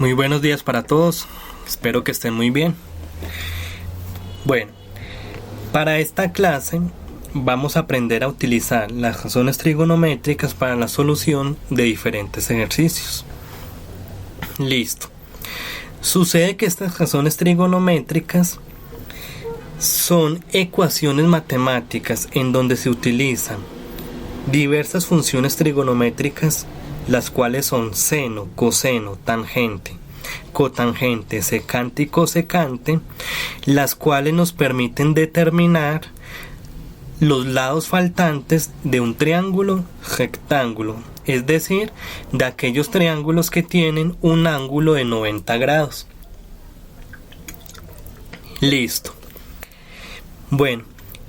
Muy buenos días para todos, espero que estén muy bien. Bueno, para esta clase vamos a aprender a utilizar las razones trigonométricas para la solución de diferentes ejercicios. Listo. Sucede que estas razones trigonométricas son ecuaciones matemáticas en donde se utilizan diversas funciones trigonométricas, las cuales son seno, coseno, tangente, cotangente, secante y cosecante, las cuales nos permiten determinar los lados faltantes de un triángulo rectángulo, es decir, de aquellos triángulos que tienen un ángulo de 90 grados. Listo. Bueno,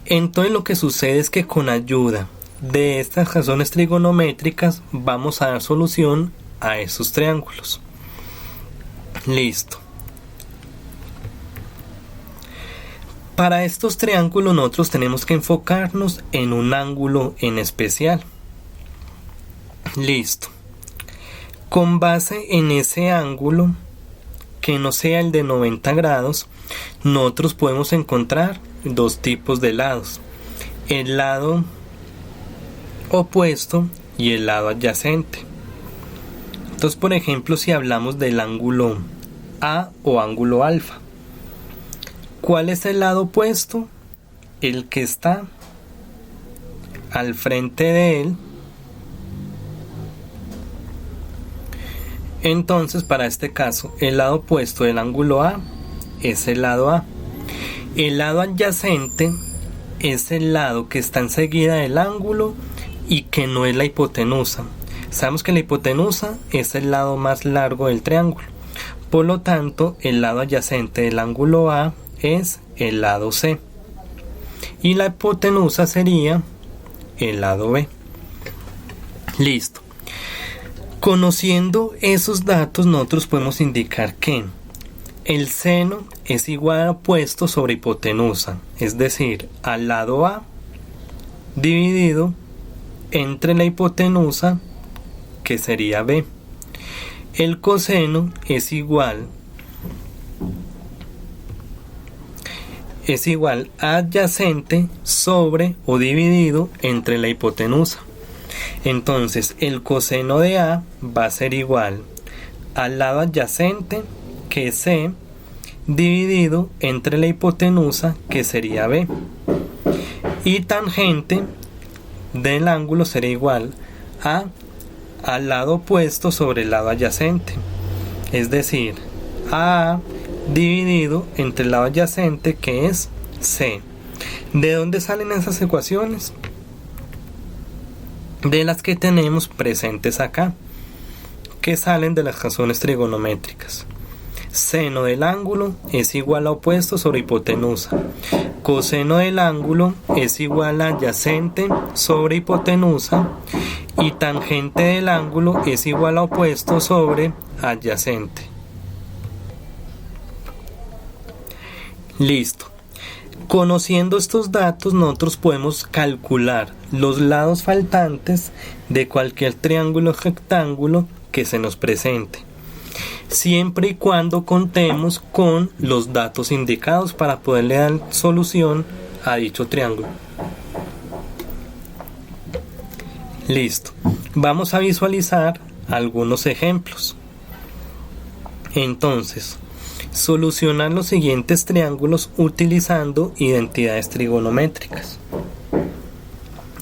entonces lo que sucede es que con ayuda de estas razones trigonométricas vamos a dar solución a esos triángulos. Listo. Para estos triángulos nosotros tenemos que enfocarnos en un ángulo en especial. Listo. Con base en ese ángulo, que no sea el de 90 grados, nosotros podemos encontrar dos tipos de lados: el lado opuesto y el lado adyacente. Entonces, por ejemplo, si hablamos del ángulo A o ángulo alfa, ¿cuál es el lado opuesto? El que está al frente de él. Entonces, para este caso, el lado opuesto del ángulo A es el lado A. El lado adyacente es el lado que está enseguida del ángulo y que no es la hipotenusa. Sabemos que la hipotenusa es el lado más largo del triángulo. Por lo tanto, el lado adyacente del ángulo A es el lado C. Y la hipotenusa sería el lado B. Listo. Conociendo esos datos, nosotros podemos indicar que el seno es igual a opuesto sobre hipotenusa, es decir, al lado A dividido entre la hipotenusa, que sería B. El coseno es igual a adyacente sobre o dividido entre la hipotenusa. Entonces el coseno de A va a ser igual al lado adyacente, que es C, dividido entre la hipotenusa, que sería B. Y tangente del ángulo será igual al lado opuesto sobre el lado adyacente, es decir, A dividido entre el lado adyacente, que es C. ¿De dónde salen esas ecuaciones? De las que tenemos presentes acá, que salen de las razones trigonométricas. Seno del ángulo es igual a opuesto sobre hipotenusa. Coseno del ángulo es igual a adyacente sobre hipotenusa. Y tangente del ángulo es igual a opuesto sobre adyacente. Listo. Conociendo estos datos, nosotros podemos calcular los lados faltantes de cualquier triángulo rectángulo que se nos presente, siempre y cuando contemos con los datos indicados para poderle dar solución a dicho triángulo. Listo. Vamos a visualizar algunos ejemplos. Entonces, solucionar los siguientes triángulos utilizando identidades trigonométricas.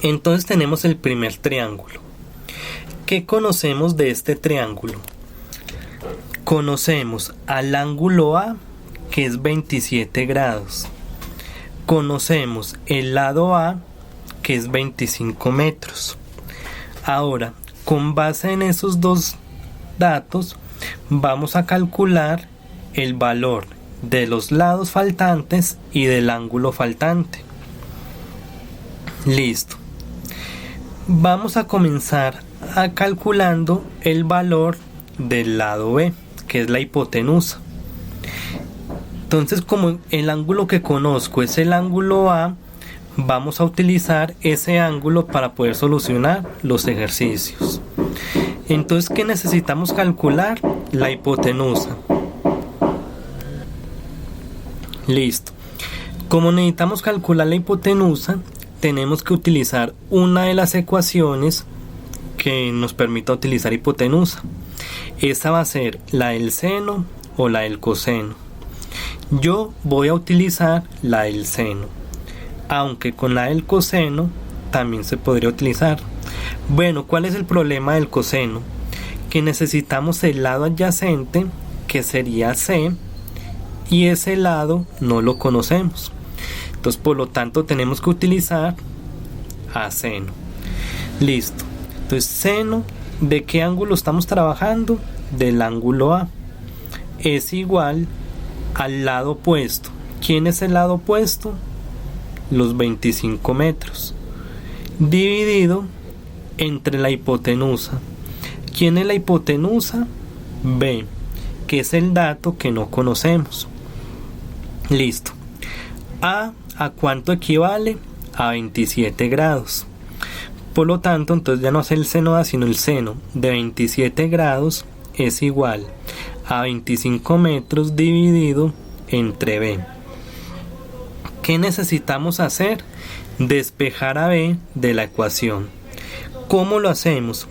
Entonces tenemos el primer triángulo. ¿Qué conocemos de este triángulo? Conocemos al ángulo A, que es 27 grados. Conocemos el lado A, que es 25 metros. Ahora, con base en esos dos datos, vamos a calcular el valor de los lados faltantes y del ángulo faltante. Listo. Vamos a comenzar calculando el valor del lado B, que es la hipotenusa. Entonces, como el ángulo que conozco es el ángulo A, vamos a utilizar ese ángulo para poder solucionar los ejercicios. Entonces, ¿qué necesitamos calcular? la hipotenusa. Listo. Como necesitamos calcular la hipotenusa, tenemos que utilizar una de las ecuaciones que nos permita utilizar hipotenusa. Esa va a ser la del seno o la del coseno. Yo voy a utilizar la del seno, aunque con la del coseno también se podría utilizar. Bueno, ¿cuál es el problema del coseno? Que necesitamos el lado adyacente, que sería C, y ese lado no lo conocemos. Entonces, por lo tanto, tenemos que utilizar a seno. Listo. Entonces, seno, ¿de qué ángulo estamos trabajando? Del ángulo A. Es igual al lado opuesto. ¿Quién es el lado opuesto? Los 25 metros. Dividido entre la hipotenusa. ¿Quién es la hipotenusa? B, que es el dato que no conocemos. Listo. ¿A cuánto equivale? A 27 grados. Por lo tanto, entonces ya no es el seno A, sino el seno de 27 grados es igual a 25 metros dividido entre B. ¿Qué necesitamos hacer? Despejar a B de la ecuación. ¿Cómo lo hacemos?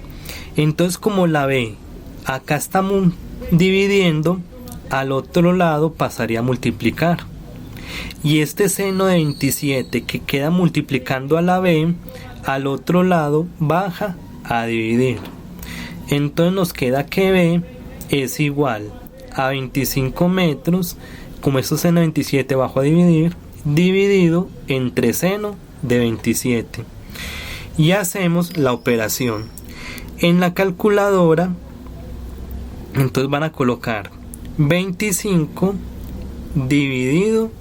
Entonces, como la B acá estamos dividiendo, al otro lado pasaría a multiplicar. Y este seno de 27 que queda multiplicando a la B, al otro lado baja a dividir. Entonces nos queda que B es igual a 25 metros, como esto es seno de 27 bajo a dividir, dividido entre seno de 27. Y hacemos la operación. En la calculadora, entonces van a colocar 25 dividido,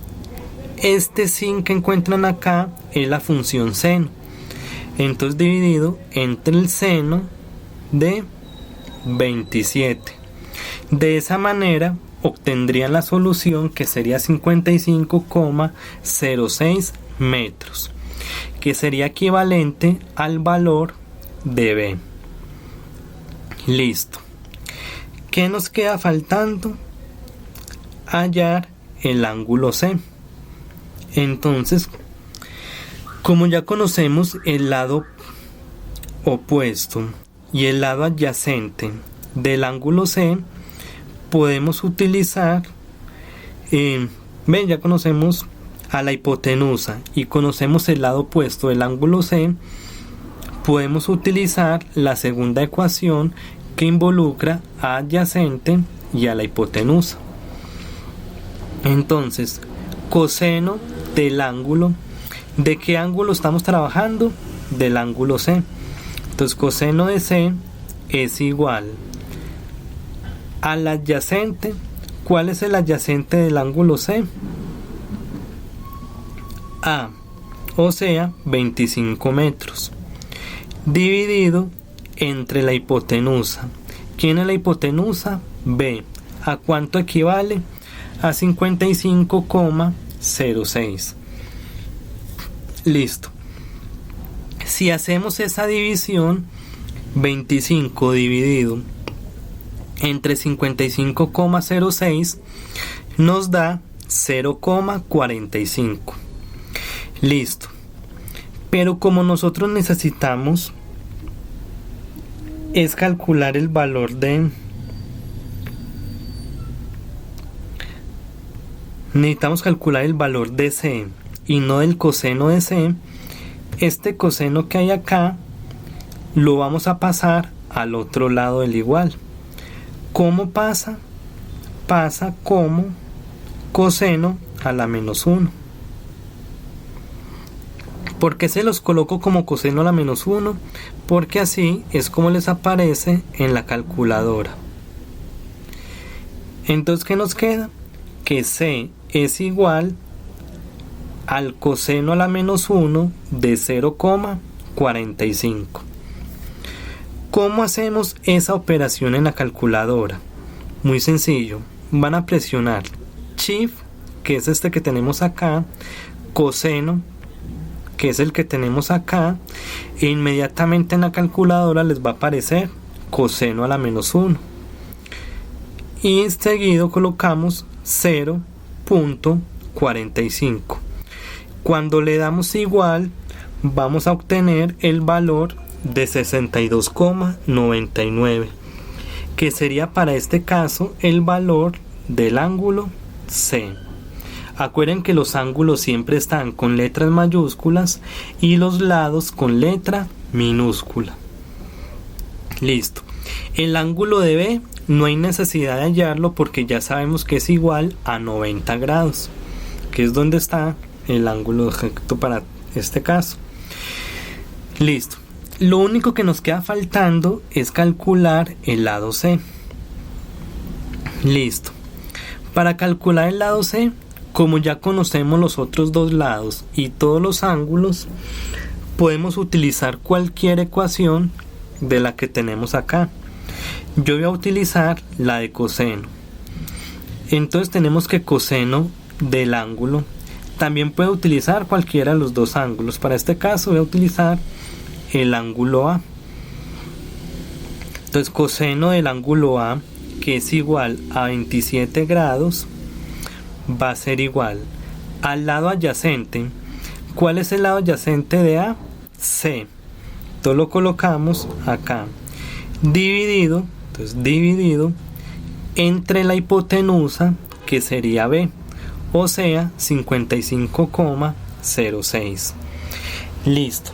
este sin que encuentran acá es la función seno, entonces dividido entre el seno de 27. De esa manera obtendrían la solución, que sería 55,06 metros, que sería equivalente al valor de B. Listo. ¿Qué nos queda faltando? Hallar el ángulo C. Entonces, como ya conocemos el lado opuesto y el lado adyacente del ángulo C, podemos utilizar, ya conocemos a la hipotenusa y conocemos el lado opuesto del ángulo C, podemos utilizar la segunda ecuación que involucra a adyacente y a la hipotenusa. Entonces, coseno del ángulo, ¿de qué ángulo estamos trabajando? Del ángulo C. Entonces, coseno de C es igual al adyacente. ¿Cuál es el adyacente del ángulo C? A, o sea, 25 metros, dividido entre la hipotenusa. ¿Quién es la hipotenusa? B. ¿A cuánto equivale? A 55,06. Listo. Si hacemos esa división, 25 dividido entre 55,06 nos da 0,45. Listo. Pero como nosotros necesitamos es calcular el valor de... Necesitamos calcular el valor de C y no del coseno de C. Este coseno que hay acá lo vamos a pasar al otro lado del igual. ¿Cómo pasa? Pasa como coseno a la menos 1. ¿Por qué se los coloco como coseno a la menos 1? Porque así es como les aparece en la calculadora. Entonces, ¿qué nos queda? Que C es igual al coseno a la menos 1 de 0,45. ¿Cómo hacemos esa operación en la calculadora? Muy sencillo. Van a presionar Shift, que es este que tenemos acá, coseno, que es el que tenemos acá, e inmediatamente en la calculadora les va a aparecer coseno a la menos 1. y seguido colocamos 0.45. Cuando le damos igual, vamos a obtener el valor de 62,99, que sería para este caso el valor del ángulo C. Acuerden que los ángulos siempre están con letras mayúsculas y los lados con letra minúscula. Listo. El ángulo de B no hay necesidad de hallarlo porque ya sabemos que es igual a 90 grados, que es donde está el ángulo recto para este caso. Listo. Lo único que nos queda faltando es calcular el lado C. Listo. Para calcular el lado C, como ya conocemos los otros dos lados y todos los ángulos, podemos utilizar cualquier ecuación de la que tenemos acá. Yo voy a utilizar la de coseno. Entonces tenemos que coseno del ángulo también puede utilizar cualquiera de los dos ángulos. Para este caso voy a utilizar el ángulo A. Entonces coseno del ángulo A, que es igual a 27 grados, va a ser igual al lado adyacente. ¿Cuál es el lado adyacente de A? C. Entonces lo colocamos acá. Dividido, entonces dividido entre la hipotenusa, que sería B, o sea 55,06. Listo.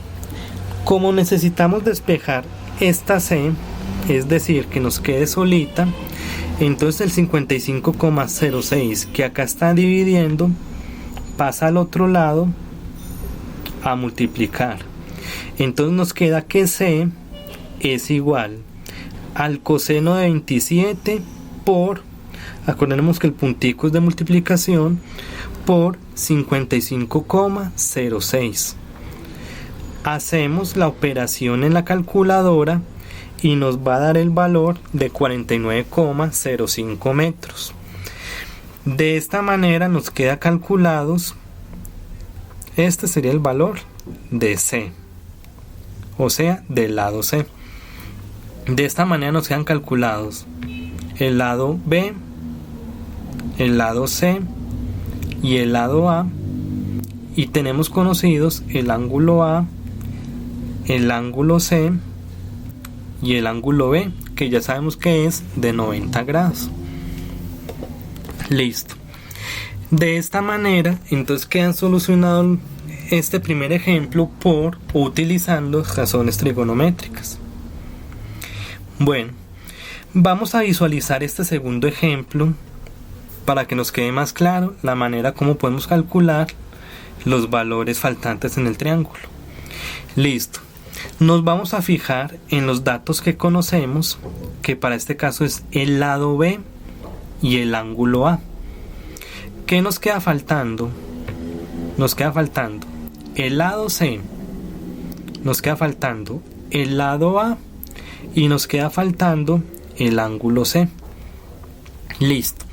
Como necesitamos despejar esta C, es decir, que nos quede solita, entonces el 55,06 que acá está dividiendo pasa al otro lado a multiplicar. Entonces nos queda que C es igual al coseno de 27 por, acordemos que el puntico es de multiplicación, por 55,06. Hacemos la operación en la calculadora y nos va a dar el valor de 49,05 metros. De esta manera nos queda calculados, este sería el valor de C, o sea, del lado C. De esta manera nos quedan calculados el lado B, el lado C y el lado A, y tenemos conocidos el ángulo A, el ángulo C y el ángulo B, que ya sabemos que es de 90 grados. Listo. De esta manera entonces quedan solucionado este primer ejemplo por utilizando razones trigonométricas. Bueno, vamos a visualizar este segundo ejemplo para que nos quede más claro la manera como podemos calcular los valores faltantes en el triángulo. Listo. Nos vamos a fijar en los datos que conocemos, que para este caso es el lado B y el ángulo A. ¿Qué nos queda faltando? Nos queda faltando el lado C, nos queda faltando el lado A y nos queda faltando el ángulo C. Listo.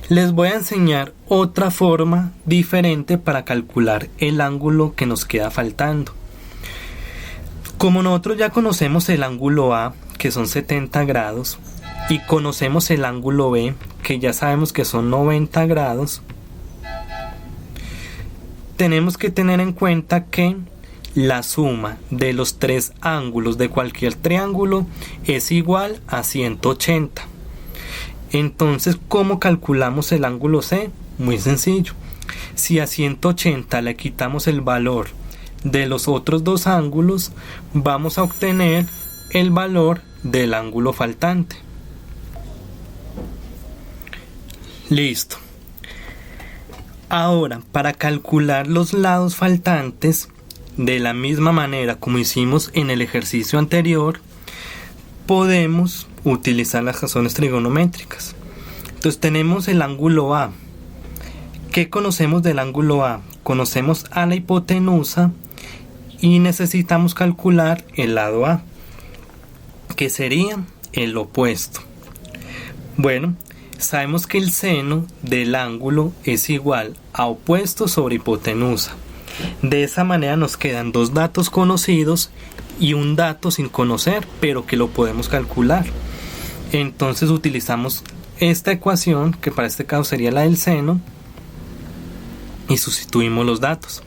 Les voy a enseñar otra forma diferente para calcular el ángulo que nos queda faltando. Como nosotros ya conocemos el ángulo A, que son 70 grados, y conocemos el ángulo B, que ya sabemos que son 90 grados, tenemos que tener en cuenta que la suma de los tres ángulos de cualquier triángulo es igual a 180. Entonces, ¿cómo calculamos el ángulo C? Muy sencillo. Si a 180 le quitamos el valor de los otros dos ángulos, vamos a obtener el valor del ángulo faltante. Listo. Ahora, para calcular los lados faltantes, de la misma manera como hicimos en el ejercicio anterior, podemos utilizar las razones trigonométricas. Entonces tenemos el ángulo A. ¿Qué conocemos del ángulo A? Conocemos a la hipotenusa y necesitamos calcular el lado A, que sería el opuesto. Bueno, sabemos que el seno del ángulo es igual a opuesto sobre hipotenusa. De esa manera nos quedan dos datos conocidos y un dato sin conocer, pero que lo podemos calcular. Entonces utilizamos esta ecuación, que para este caso sería la del seno, y sustituimos los datos.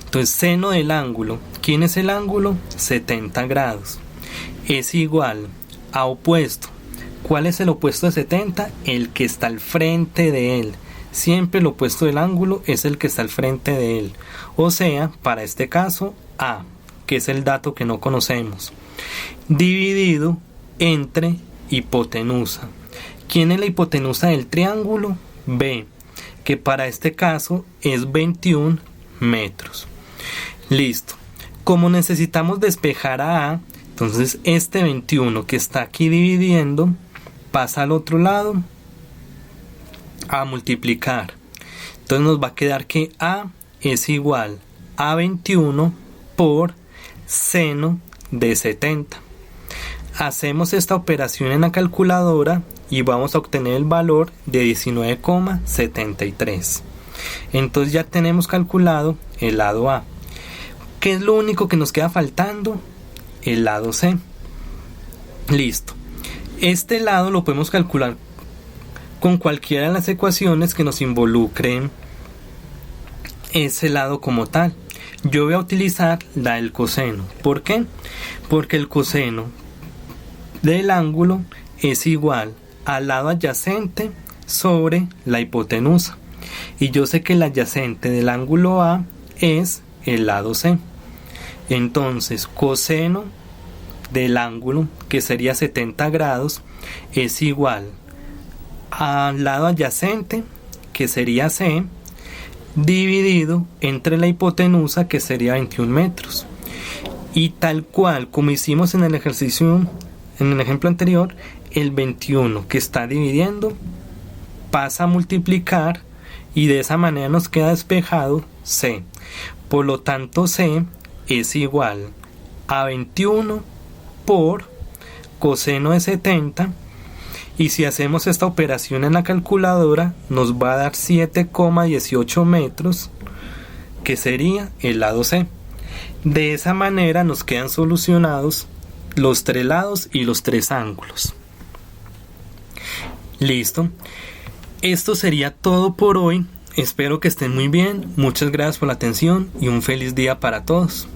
Entonces, seno del ángulo, ¿quién es el ángulo? 70 grados. Es igual a opuesto. ¿Cuál es el opuesto de 70? El que está al frente de él. Siempre el opuesto del ángulo es el que está al frente de él. O sea, para este caso, A, que es el dato que no conocemos, dividido entre hipotenusa. ¿Quién es la hipotenusa del triángulo? B, que para este caso es 21 metros. Listo. Como necesitamos despejar a A, entonces este 21 que está aquí dividiendo pasa al otro lado a multiplicar. Entonces nos va a quedar que A es igual a 21 por seno de 70. Hacemos esta operación en la calculadora y vamos a obtener el valor de 19,73. Entonces ya tenemos calculado el lado A. ¿Qué es lo único que nos queda faltando? El lado C. Listo. Este lado lo podemos calcular con cualquiera de las ecuaciones que nos involucren ese lado como tal. Yo voy a utilizar la del coseno. ¿Por qué? Porque el coseno del ángulo es igual al lado adyacente sobre la hipotenusa. Y yo sé que el adyacente del ángulo A es el lado C. Entonces, coseno del ángulo, que sería 70 grados, es igual al lado adyacente, que sería C, dividido entre la hipotenusa, que sería 21 metros. Y tal cual como hicimos en el ejercicio, en el ejemplo anterior, el 21 que está dividiendo pasa a multiplicar y de esa manera nos queda despejado C. Por lo tanto, C es igual a 21 por coseno de 70, y si hacemos esta operación en la calculadora nos va a dar 7,18 metros, que sería el lado C. De esa manera nos quedan solucionados los tres lados y los tres ángulos. Listo. Esto sería todo por hoy. Espero que estén muy bien. Muchas gracias por la atención y un feliz día para todos.